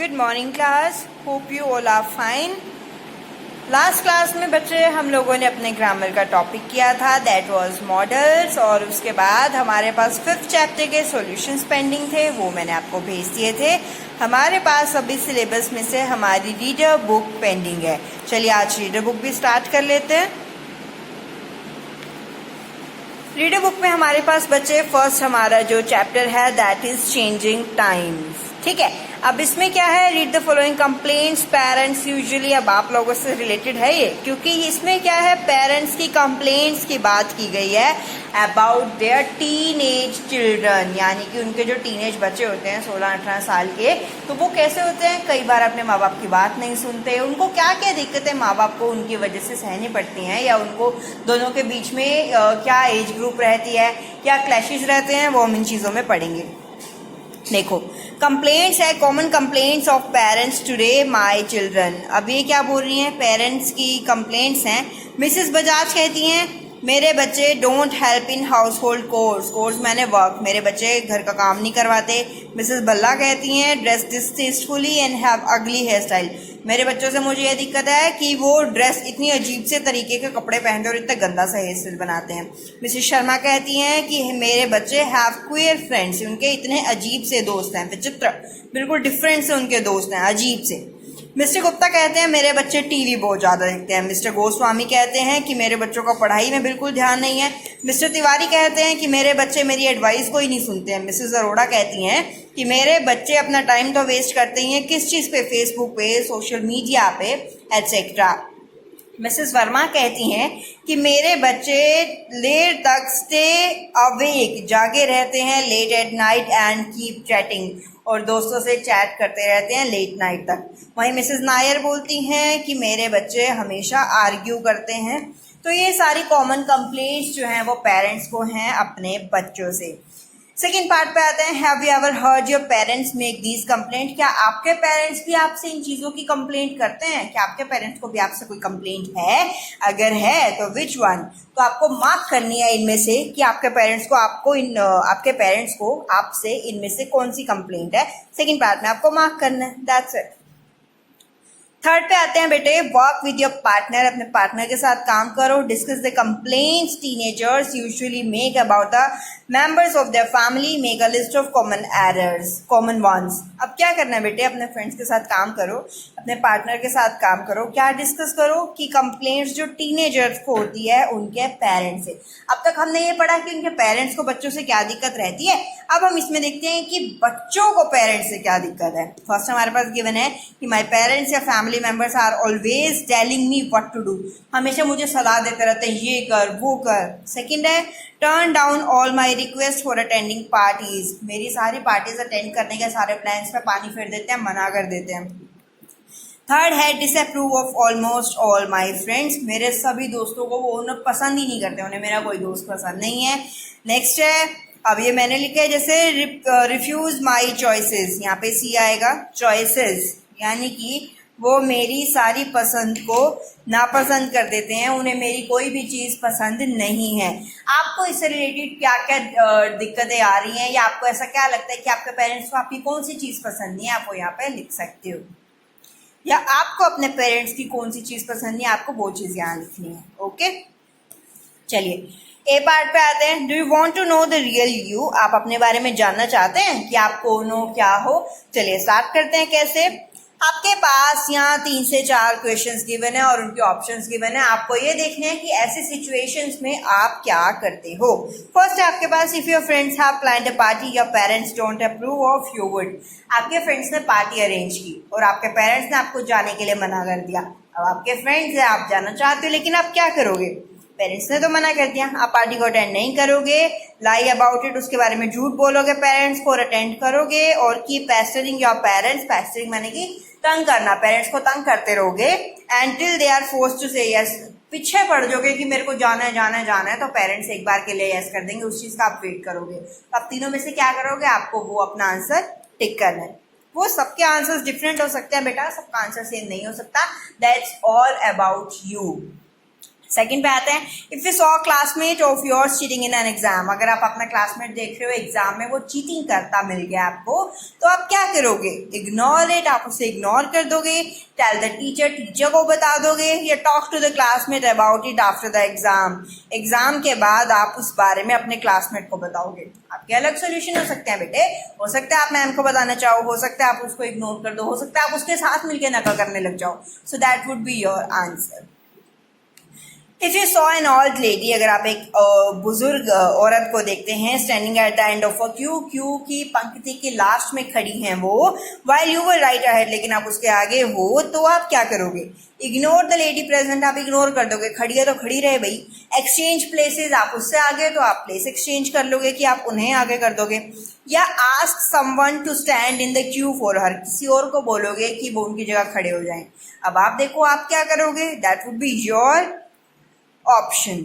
Good morning class, hope you all are fine. Last class में बच्चे हम लोगों ने अपने ग्रामर का टॉपिक किया था, दैट वाज मॉडल्स, और उसके बाद हमारे पास 5th चैप्टर के सॉल्यूशंस पेंडिंग थे, वो मैंने आपको भेज दिए थे। हमारे पास अभी सिलेबस में से हमारी रीडर बुक पेंडिंग है। चलिए आज रीडर बुक भी स्टार्ट कर लेते हैं। रीडर बुक में हमारे पास बच्चे फर्स्ट हमारा जो चैप्टर है दैट इज चेंजिंग टाइम्स। ठीक है, अब इसमें क्या है, read the following complaints parents usually. अब आप लोगों से रिलेटेड है ये, क्योंकि इसमें क्या है, पेरेंट्स की कंप्लेंट्स की बात की गई है अबाउट देयर टीनेज चिल्ड्रन, यानी कि उनके जो टीनेज बच्चे होते हैं 16-18 साल के, तो वो कैसे होते हैं, कई बार अपने माँ बाप की बात नहीं सुनते। उनको क्या क्या दिक्कतें माँ बाप को उनकी वजह से सहनी पड़ती हैं, या उनको दोनों के बीच में क्या एज ग्रुप रहती है, क्या क्लैशेस रहते हैं, वो हम इन चीज़ों में पढ़ेंगे। देखो, कंप्लेंट्स है, common complaints of parents today my children. अब ये क्या बोल रही हैं, पेरेंट्स की कंप्लेंट्स हैं। मिसेस बजाज कहती हैं मेरे बच्चे don't help in house hold course मैंने वर्क, मेरे बच्चे घर का काम नहीं करवाते। मिसेस बल्ला कहती हैं ड्रेस डिस्टेस्टफुली एंड हैव अगली हेयर स्टाइल, मेरे बच्चों से मुझे ये दिक्कत है कि वो ड्रेस इतनी अजीब से तरीके के कपड़े पहनते हैं और इतना गंदा सा हेयर स्टाइल बनाते हैं। मिसेस शर्मा कहती हैं कि मेरे बच्चे हैव क्वियर फ्रेंड्स, उनके इतने अजीब से दोस्त हैं, विचित्र, बिल्कुल डिफरेंट से उनके दोस्त हैं, अजीब से। मिस्टर गुप्ता कहते हैं मेरे बच्चे टीवी बहुत ज़्यादा देखते हैं। मिस्टर गोस्वामी कहते हैं कि मेरे बच्चों का पढ़ाई में बिल्कुल ध्यान नहीं है। मिस्टर तिवारी कहते हैं कि मेरे बच्चे मेरी एडवाइस को ही नहीं सुनते हैं। मिसेस अरोड़ा कहती हैं कि मेरे बच्चे अपना टाइम तो वेस्ट करते ही हैं, किस चीज़ पे, फेसबुक पे, सोशल मीडिया पे, एटसेट्रा। मिसेस वर्मा कहती हैं कि मेरे बच्चे लेट तक स्टे अवेक, जागे रहते हैं, late at night and keep chatting, और दोस्तों से चैट करते रहते हैं लेट नाइट तक। वहीं मिसेस नायर बोलती हैं कि मेरे बच्चे हमेशा आर्ग्यू करते हैं। तो ये सारी कॉमन कंप्लेंट्स जो हैं वो पेरेंट्स को हैं अपने बच्चों से। सेकेंड पार्ट पे आते हैं, have you ever heard your parents make these complaint. क्या आपके पेरेंट्स भी आपसे इन चीज़ों की कंप्लेंट करते हैं? क्या आपके पेरेंट्स को भी आपसे कोई कंप्लेंट है? अगर है तो विच वन? तो आपको मार्क करनी है इनमें से कि आपके पेरेंट्स को आपसे इनमें से कौन सी कंप्लेंट है। सेकेंड पार्ट में आपको मार्क करना है, दैट्स इट। थर्ड पे आते हैं बेटे, वर्क विद योर पार्टनर, अपने पार्टनर के साथ काम करो। Discuss the complaints teenagers usually make about the members of their family, make a list of common ones. अब क्या करना है बेटे, अपने फ्रेंड्स के साथ काम करो, अपने पार्टनर के साथ काम करो। क्या डिस्कस करो कि कंप्लेंट्स जो टीनेजर्स को होती है उनके पेरेंट्स से। अब तक हमने ये पढ़ा कि उनके पेरेंट्स को बच्चों से क्या दिक्कत रहती है। अब हम इसमें देखते हैं कि बच्चों को पेरेंट्स से क्या दिक्कत है। फर्स्ट हमारे पास गिवन है कि माय पेरेंट्स या family members are always telling me what to do, हमेशा मुझे सलाह देते रहते हैं ये कर वो कर। सेकंड है turn down all my request for attending parties, मेरी सारी पार्टीज अटेंड करने के सारे प्लान्स पे पानी फेर देते हैं, मना कर देते हैं। थर्ड है disapprove of almost all my friends, मेरे सभी दोस्तों को वो उन्हें पसंद ही नहीं करते, उन्हें मेरा कोई दोस्त पसंद नहीं है। नेक्स्ट है, अब ये मैंने लिखा है जैसे रिफ्यूज माई चॉइसेस, यहाँ पे सी आएगा, चॉइसेस यानी कि वो मेरी सारी पसंद को नापसंद कर देते हैं, उन्हें मेरी कोई भी चीज़ पसंद नहीं है। आपको इससे रिलेटेड क्या क्या दिक्कतें आ रही हैं, या आपको ऐसा क्या लगता है कि आपके पेरेंट्स को आपकी कौन सी चीज़ पसंद नहीं है, आप वो यहाँ पे लिख सकते हो। या आपको अपने पेरेंट्स की कौन सी चीज़ पसंद नहीं है, आपको वो चीज़ यहाँ लिखनी है। ओके, चलिए ए पार्ट पे आते हैं। Do you want to know the real you, आप अपने बारे में जानना चाहते हैं कि आप कौन हो, क्या हो। चलिए स्टार्ट करते हैं। कैसे, आपके पास यहाँ 3 से 4 क्वेश्चंस गिवन है और उनके ऑप्शंस गिवन है। आपको ये देखना है कि ऐसे सिचुएशंस में आप क्या करते हो। फर्स्ट है आपके पास, if your friends have planned a party your parents don't approve of you would, आपके फ्रेंड्स ने पार्टी अरेंज की और आपके पेरेंट्स ने आपको जाने के लिए मना कर दिया। अब आपके फ्रेंड्स हैं, आप जाना चाहते हो, लेकिन आप क्या करोगे, पेरेंट्स ने तो मना कर दिया, आप पार्टी को अटेंड नहीं करोगे, लाई अबाउट इट, उसके बारे में झूठ बोलोगे पेरेंट्स को और अटेंड करोगे, और keep pestering your parents, pestering माने कि तंग करना, पेरेंट्स को तंग करते रहोगे, until they are forced to say yes, पीछे पड़ जाओगे कि मेरे को जाना है जाना है जाना है, तो पेरेंट्स एक बार के लिए यस कर देंगे, उस चीज़ का आप वेट करोगे। तो आप तीनों में से क्या करोगे, आपको वो अपना आंसर टिक करना है। वो सबके आंसर्स डिफरेंट हो सकते हैं बेटा, सबका आंसर सेम नहीं हो सकता, that's all about you. Second पे आते हैं, if you saw classmate of yours cheating in an exam, अगर आप अपना क्लासमेट देख रहे हो एग्जाम में वो चीटिंग करता मिल गया आपको, तो आप क्या करोगे? इग्नोर इट, आप उसे इग्नोर कर दोगे, टेल द टीचर, टीचर को बता दोगे, या talk to the classmate about it after the exam, exam के बाद आप उस बारे में अपने क्लासमेट को बताओगे। आपके अलग सोल्यूशन हो सकते हैं बेटे, हो सकता है आप मैम को बताना चाहो, हो सकता है आप उसको इग्नोर कर दो, हो सकता है आप उसके साथ मिलकर नकल करने लग जाओ। सो that would be your answer. If you saw an old lady, अगर आप एक बुजुर्ग औरत को देखते हैं, standing at the end of a Q की पंक्ति के लास्ट में खड़ी हैं वो, while you were right ahead, लेकिन आप उसके आगे हो, तो आप क्या करोगे? इग्नोर द लेडी प्रेजेंट, आप इग्नोर कर दोगे, खड़ी है तो खड़ी रहे भाई। एक्सचेंज प्लेसेस, आप उससे आगे तो आप प्लेस एक्सचेंज कर लोगे कि आप उन्हें आगे कर दोगे, या ask someone to stand in the queue for her, किसी और को बोलोगे कि वो उनकी जगह खड़े हो जाएं। अब आप देखो आप क्या करोगे, that would be your option.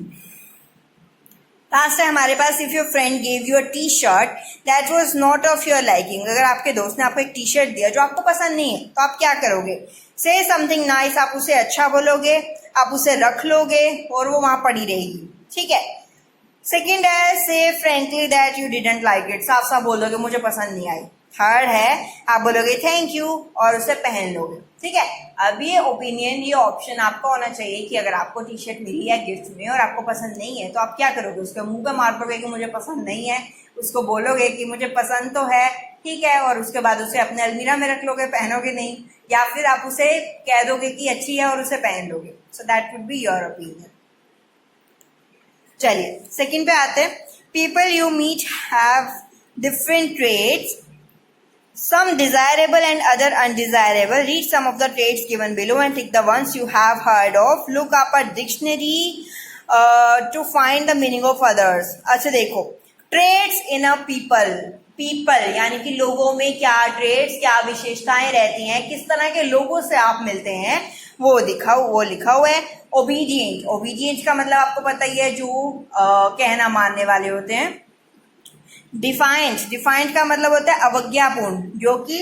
Last है हमारे पास, if your friend gave you a T shirt that was not of your liking, अगर आपके दोस्त ने आपको एक टी शर्ट दिया जो आपको पसंद नहीं है, तो आप क्या करोगे? से समथिंग नाइस, आप उसे अच्छा बोलोगे, आप उसे रख लोगे और वो वहां पड़ी रहेगी, ठीक है। सेकेंड है, से frankly that you didn't like it, साफ साफ बोलोगे मुझे पसंद नहीं आई। थर्ड है, आप बोलोगे थैंक यू और उसे पहन लोगे, ठीक है। अब ये ओपिनियन, ये ऑप्शन आपका होना चाहिए कि अगर आपको टी शर्ट मिली है गिफ्ट में और आपको पसंद नहीं है, तो आप क्या करोगे? उसके मुंह पे मार दोगे कि मुझे पसंद नहीं है, उसको बोलोगे कि मुझे पसंद तो है, ठीक है, और उसके बाद उसे अपने अलमीरा में रख लोगे, पहनोगे नहीं, या फिर आप उसे कह दोगे कि अच्छी है और उसे पहन लोगे। So that would be your opinion. चलिए सेकंड पे आते हैं, people you meet have different traits, some desirable and other undesirable. Read some of the traits given below and tick the ones you have heard of. Look up a dictionary to find the meaning of others. अच्छा देखो, traits in a people यानी कि लोगों में क्या traits, क्या विशेषताएं रहती हैं, किस तरह के लोगों से आप मिलते हैं, वो लिखा हुआ है। obedient का मतलब आपको पता ही है, जो कहना मानने वाले होते हैं। डिफाइंड का मतलब होता है अवज्ञापूर्ण, जो कि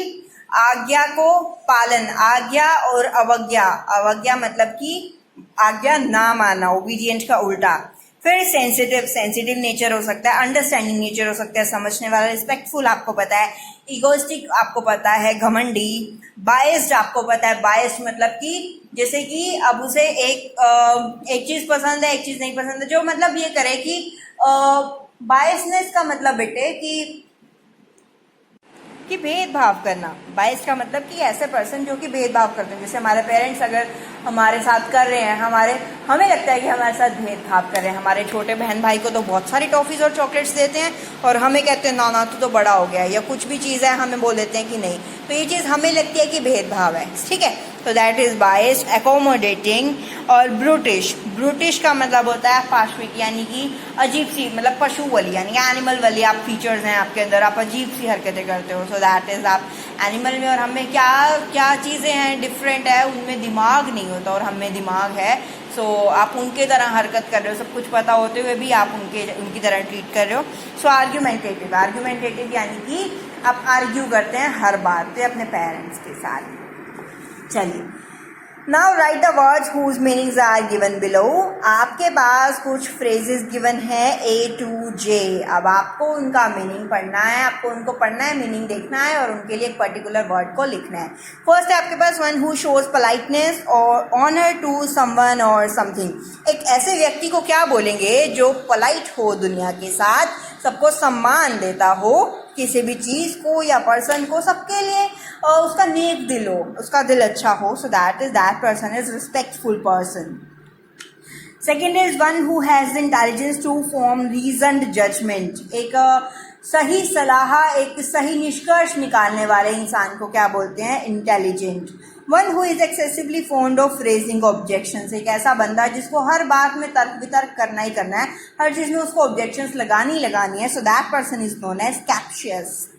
आज्ञा को पालन, आज्ञा और अवज्ञा मतलब कि आज्ञा ना मानना, ओबीडियंट का उल्टा। फिर सेंसिटिव नेचर हो सकता है, अंडरस्टैंडिंग नेचर हो सकता है, समझने वाला, रिस्पेक्टफुल आपको पता है, इगोइस्टिक आपको पता है, घमंडी, बायस्ड आपको पता है, बायस्ड मतलब कि जैसे कि अब उसे एक चीज पसंद है, एक चीज नहीं पसंद है, जो मतलब ये करे कि बायसनेस का मतलब बेटे कि भेदभाव करना। बायस का मतलब कि ऐसे पर्सन जो कि भेदभाव करते हैं, जैसे हमारे पेरेंट्स अगर हमारे साथ कर रहे हैं, हमें लगता है कि हमारे साथ भेदभाव कर रहे हैं। हमारे छोटे बहन भाई को तो बहुत सारी टॉफीज और चॉकलेट्स देते हैं और हमें कहते हैं ना तू तो बड़ा हो गया है, या कुछ भी चीज़ है हमें बोल देते हैं कि नहीं, तो ये चीज़ हमें लगती है कि भेदभाव है, ठीक है। तो दैट इज बायस्ड, एकोमोडेटिंग और ब्रूटिश का मतलब होता है पाशविक, यानी कि अजीब सी, मतलब पशु वाली यानी एनिमल वाली आप फीचर्स हैं आपके अंदर, आप अजीब सी हरकतें करते हो। सो दैट इज आप एनिमल में, और हमें क्या चीज़ें हैं डिफरेंट है, उनमें दिमाग नहीं होता और हमें दिमाग है। सो आप उनके तरह हरकत कर रहे हो, सब कुछ पता होते हुए भी आप उनकी तरह ट्रीट कर रहे हो। सो आर्ग्यूमेंटेटिव यानी कि आप आर्ग्यू करते हैं हर बात पे अपने पेरेंट्स के साथ। चलिए, now write the words whose meanings are given below. आपके पास कुछ फ्रेजेस गिवन है A to J। अब आपको उनका मीनिंग पढ़ना है, आपको उनको पढ़ना है, मीनिंग देखना है और उनके लिए एक पर्टिकुलर वर्ड को लिखना है। फर्स्ट है आपके पास वन हु शोज पोलाइटनेस और ऑनर टू समवन और समथिंग। एक ऐसे व्यक्ति को क्या बोलेंगे जो पोलाइट हो, दुनिया के साथ सबको सम्मान देता हो, किसी भी चीज को या पर्सन को, सबके लिए उसका नेक दिल हो, उसका दिल अच्छा हो। So that person is respectful person. Second is one who has intelligence to form reasoned judgement. एक सही सलाह, एक सही निष्कर्ष निकालने वाले इंसान को क्या बोलते हैं? Intelligent. One who is excessively fond of raising objections. एक ऐसा बंदा जिसको हर बात में तर्क वितर्क करना ही करना है, हर चीज में उसको ऑब्जेक्शंस लगानी है। So that person is known as captious.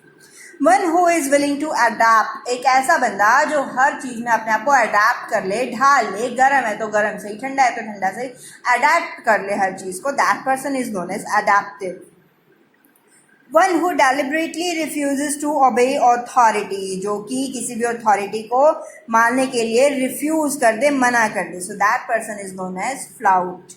One who is willing to adapt. एक ऐसा बंदा जो हर चीज में अपने आप को अडैप्ट कर ले, ढाल ले, गर्म है तो गर्म से ही, ठंडा है तो ठंडा से अडैप्ट कर ले हर चीज को। That person is known as adaptive. One who deliberately refuses to obey authority, जो कि किसी भी अथॉरिटी को मानने के लिए रिफ्यूज कर दे, मना कर दे, so that person is known as flout.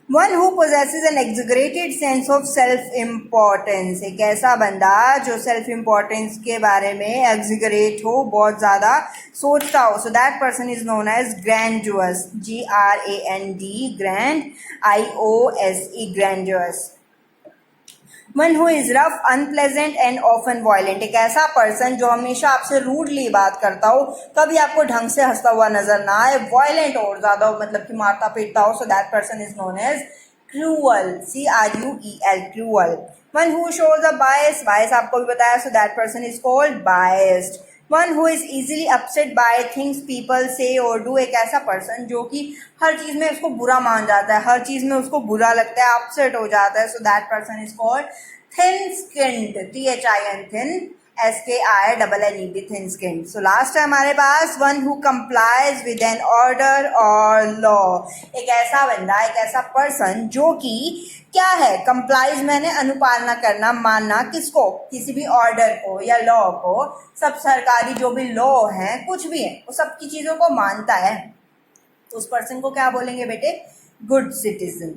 One who possesses an exaggerated sense of self importance, एक ऐसा बंदा जो सेल्फ इम्पोर्टेंस के बारे में एग्जिगरेट हो, बहुत ज़्यादा सोचता हो, so that person is known as grandiose, GRAND, grand, IOSE, grandiose. One who is rough, unpleasant and often violent, एक ऐसा पर्सन जो हमेशा आपसे रूडली बात करता हो, कभी आपको ढंग से हंसता हुआ नजर ना आए, वायलेंट और ज्यादा मतलब कि मारता पीटता हो, so that person is known as cruel, CRUEL, cruel. One who shows a bias, bias आपको भी बताया, so that person is called biased. One who is easily upset by things people say और डू, एक ऐसा person जो कि हर चीज में उसको बुरा मान जाता है, हर चीज में उसको बुरा लगता है, अपसेट हो जाता है, so that person is called thin skinned, THIN, thin, SKINNED, thin skinned. So last है हमारे पास one who complies with an order और लॉ, एक ऐसा बंदा, एक ऐसा पर्सन जो कि क्या है, कंप्लाइज मैंने अनुपालना करना, मानना, किसको, किसी भी ऑर्डर को या लॉ को, सब सरकारी जो भी लॉ है, कुछ भी है, वो सबकी चीजों को मानता है, तो उस पर्सन को क्या बोलेंगे बेटे, गुड सिटीजन।